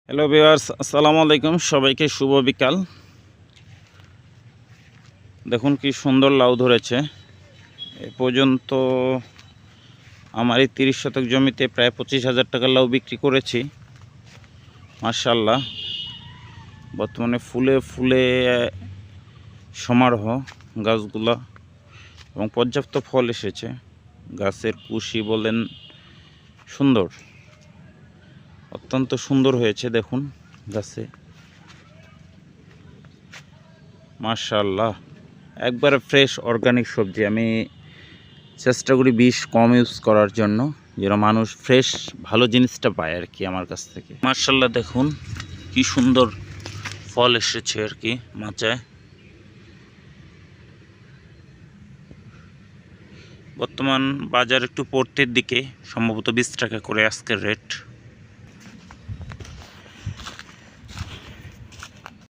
Hello viewers, আসসালামু আলাইকুম। সবাইকে শুভ বিকাল। দেখুন কি সুন্দর লাউ ধরেছে। এ পর্যন্ত আমার এই 30 শতক জমিতে প্রায় 25,000 টাকার লাউ বিক্রি করেছি। মাশাআল্লাহ, বর্তমানে ফুলে ফুলে সমারোহ গাছগুলা এবং পর্যাপ্ত ফল এসেছে। গাছের কুশি বলেন সুন্দর, অত্যন্ত সুন্দর হয়েছে। দেখুন গাছে মাশাআল্লাহ, একবারে ফ্রেশ অর্গানিক সবজি। আমি চেষ্টা করি বিষ কম ইউজ করার জন্য, যেন মানুষ ফ্রেশ ভালো জিনিসটা পায় আর কি আমার কাছ থেকে। মাশাআল্লাহ, দেখুন কি সুন্দর ফল এসেছে আর কি মাচায়। বর্তমান বাজার একটু পড়তের দিকে, সম্ভবত 20 টাকা করে আজকের রেট।